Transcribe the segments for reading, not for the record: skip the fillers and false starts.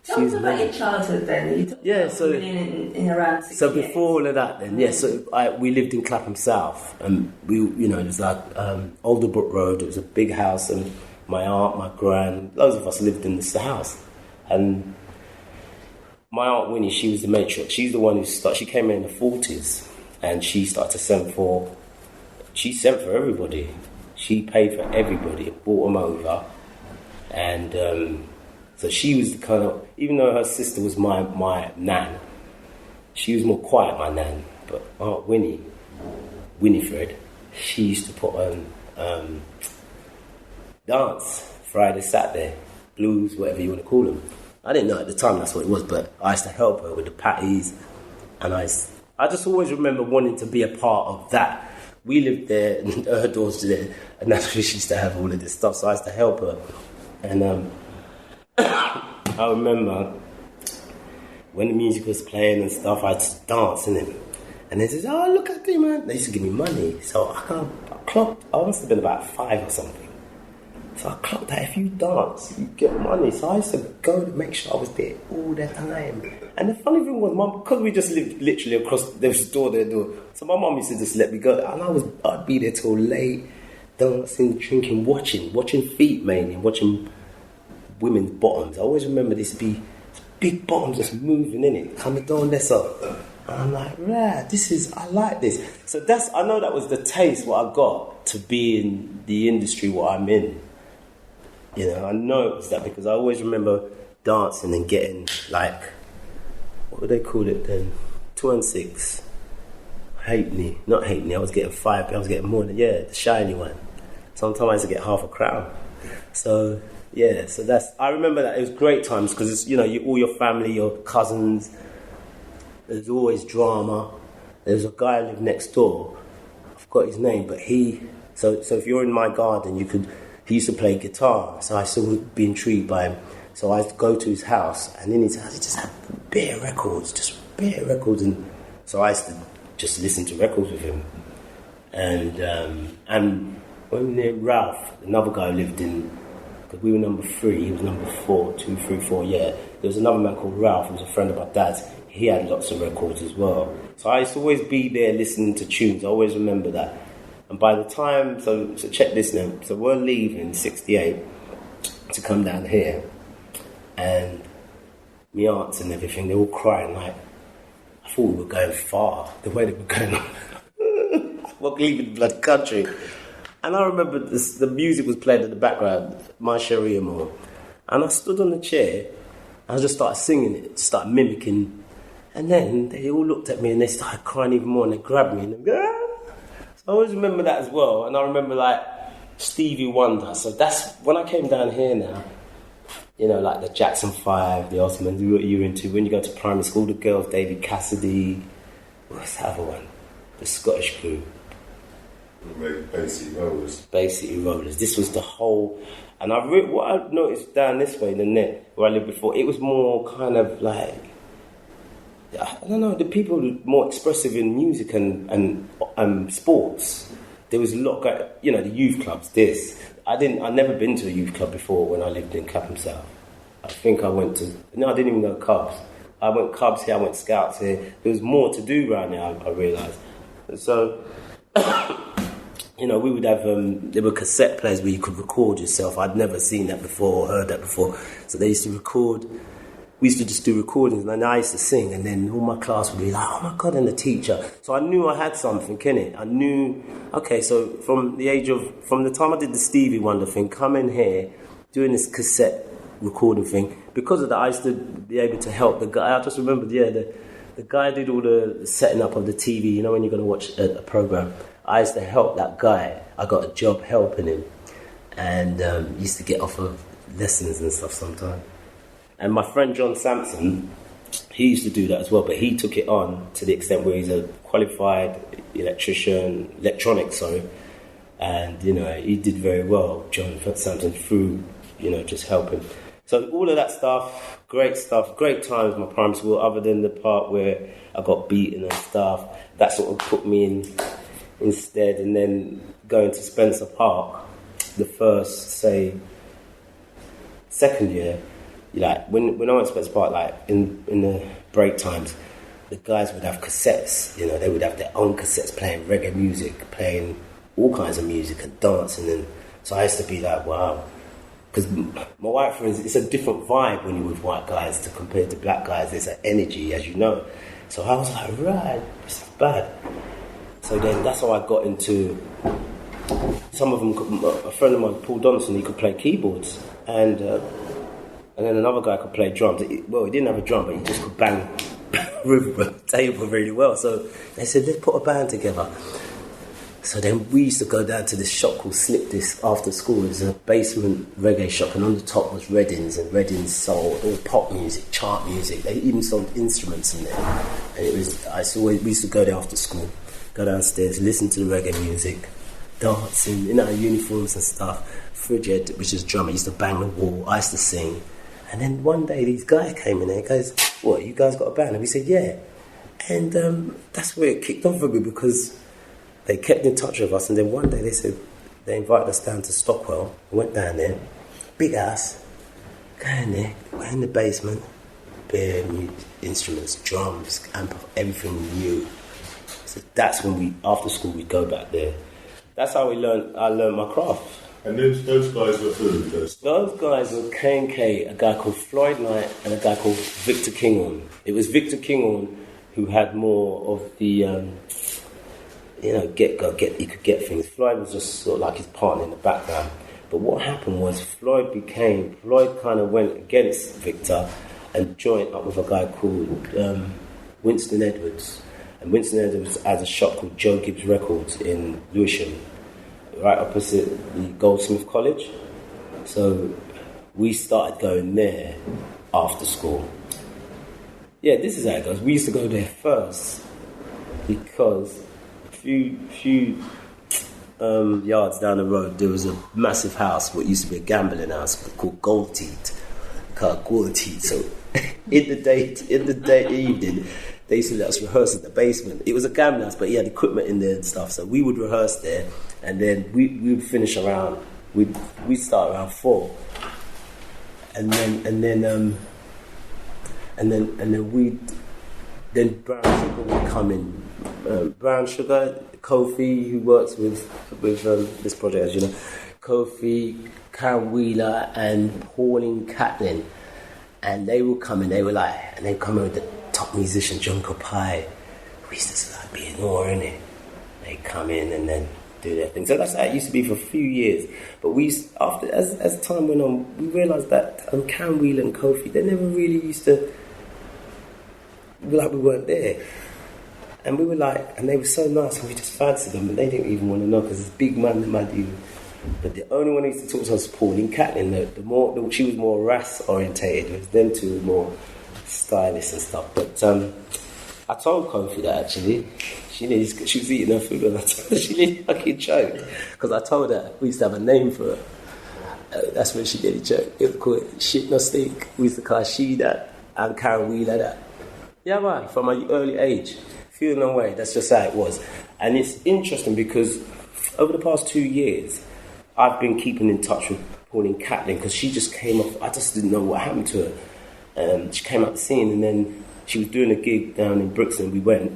Tell us about your childhood then. You talked about in around 6 So before all of that then, we lived in Clapham South, and it was like Alderbrook Road. It was a big house, and my aunt, my gran, loads of us lived in this house. And my aunt Winnie, she was the matriarch. She's the one who she came in the 40s, and she started to send for everybody. She paid for everybody, brought them over. And so she was the kind of, even though her sister was my nan, she was more quiet, my nan. But Aunt Winifred, she used to put on dance, Friday, Saturday, blues, whatever you want to call them. I didn't know at the time that's what it was, but I used to help her with the patties. And I just always remember wanting to be a part of that. We lived there, and her doors were there, and that's where she used to have all of this stuff. So I used to help her. And I remember when the music was playing and stuff, I'd just dance in it. And they said, "Oh, look at you, man." They used to give me money. So I clocked, I must have been about 5 or something. So I clocked that if you dance, you get money. So I used to go to make sure I was there all the time. And the funny thing was, because we just lived literally across, there was a door there. So my mum used to just let me go. And I'd be there till late, dancing, drinking, watching feet mainly, watching women's bottoms. I always remember this big bottom just moving in it. Coming down this up. And I'm like, I like this. So I know that was the taste what I got to be in the industry what I'm in. You know, I know it was that because I always remember dancing and getting like, what would they call it then? 2 and 6. Not halfpenny. I was getting 5. I was getting more than, the shiny one. Sometimes I used to get half a crown. So, I remember that. It was great times because it's, all your family, your cousins. There's always drama. There's a guy who lived next door. I forgot his name, but so if you're in my garden, he used to play guitar. So I used to be intrigued by him. So I used to go to his house, and in his house he just had bare records. And so I used to just listen to records with him. And when Ralph, another guy who lived in, because we were number 3, he was number 4, 2, 3, 4, there was another man called Ralph, who was a friend of my dad's. He had lots of records as well. So I used to always be there listening to tunes. I always remember that. And by the time, so check this now. So we're leaving 68 to come down here. And my aunts and everything, they're all crying like, I thought we were going far. The way they were going, we're leaving the bloody country. And I remember the music was playing in the background, My Sharia More. And I stood on the chair, and I just started singing it, started mimicking. And then they all looked at me and they started crying even more, and they grabbed me and I always remember that as well. And I remember like Stevie Wonder. So that's when I came down here now, like the Jackson 5, the Osmonds, what you're into. When you go to primary school, the girls, David Cassidy, what's the other one? The Scottish crew. Bay City Rollers. Bay City Rollers. This was the whole, and what I noticed down this way, the net, where I lived before, it was more kind of like, I don't know, the people were more expressive in music and sports. There was a lot, the youth clubs, I'd never been to a youth club before when I lived in Clapham South. I think I didn't even go Cubs. I went Cubs here, I went Scouts here. There was more to do around there, I realised. So, we would have, there were cassette players where you could record yourself. I'd never seen that before or heard that before. So they used to record. We used to just do recordings, and then I used to sing, and then all my class would be like, oh my God, and the teacher. So I knew I had something, innit? I knew, okay, so from the time I did the Stevie Wonder thing, coming here, doing this cassette recording thing, because of that, I used to be able to help the guy. I just remembered, the guy did all the setting up of the TV, when you're going to watch a program. I used to help that guy. I got a job helping him, and used to get off of lessons and stuff sometimes. And my friend John Sampson, he used to do that as well, but he took it on to the extent where he's a qualified electronics, and, he did very well, John Sampson, through, just helping. So all of that stuff, great times in my primary school, other than the part where I got beaten and stuff, that sort of put me in instead, and then going to Spencer Park, the first, second year, like when I went to Spencer Park, like in the break times, the guys would have cassettes. You know, they would have their own cassettes playing reggae music, playing all kinds of music and dancing. And so I used to be like, wow. Because my white friends, it's a different vibe when you're with white guys to compare to black guys. There's an energy, as you know. So I was like, right, this is bad. So then that's how I got into some of them. A friend of mine, Paul Donaldson, he could play keyboards, and then another guy could play drums. Well, he didn't have a drum, but he just could bang with the table really well. So they said, let's put a band together. So then we used to go down to this shop called Slip Disc after school. It was a basement reggae shop, and on the top was Reddings, and Reddings sold all pop music, chart music. They even sold instruments in there. And it was, we used to go there after school, go downstairs, listen to the reggae music, dancing in our uniforms and stuff. Frigid, which is drummer, used to bang the wall. I used to sing. And then one day these guys came in there and goes, what, you guys got a band? And we said, yeah. And that's where it kicked off for me, because they kept in touch with us. And then one day they said, they invited us down to Stockwell. We went down there, big house, go in there, we're in the basement, bare instruments, drums, amp, everything new. So that's when after school, we'd go back there. That's how I learned my craft. And those guys were who? Those guys were K&K, a guy called Floyd Knight, and a guy called Victor Kinghorn. It was Victor Kinghorn who had more of the, he could get things. Floyd was just sort of like his partner in the background. But what happened was Floyd kind of went against Victor and joined up with a guy called Winston Edwards. And Winston Edwards has a shop called Joe Gibbs Records in Lewisham, right opposite the Goldsmith College. So we started going there after school. Yeah, this is how it goes. We used to go there first because a few yards down the road there was a massive house, what used to be a gambling house called Gold Teeth. So in the evening, they used to let us rehearse in the basement. It was a gambling house, but he had equipment in there and stuff. So we would rehearse there, and then we would finish around. We'd start around 4, and then Brown Sugar would come in. Brown Sugar, Kofi, who works with this project, as you know, Kofi, Karen Wheeler, and Pauline Catlin, and they would come in. They'd come in with the top musician John Copai. We used to like be in awe, innit? They'd come in and then do their thing. So that's how it used to be for a few years. But as time went on, we realised that Karen Wheeler and Kofi, they never really used to. We weren't there. And we were like, and they were so nice, and we just fancied them, and they didn't even want to know, because it's big man that might do. But the only one who used to talk to us was Pauline Catlin. She was more RAS orientated. It was them two more stylists and stuff. But I told Kofi that actually. She was eating her food, and I told her she nearly fucking choked. Because I told her we used to have a name for her. That's when she nearly choked. It was called Shit No Stink. We used to call she that, and Karen Wheeler that. Yeah, man, from an early age. Feeling away, that's just how it was. And it's interesting because over the past 2 years, I've been keeping in touch with Pauline Catlin, because she just came off. I just didn't know what happened to her. She came up the scene, and then she was doing a gig down in Brixton. We went,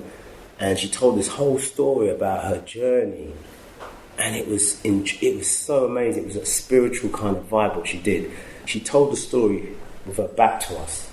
and she told this whole story about her journey, and it was so amazing. It was a spiritual kind of vibe what she did. She told the story with her back to us,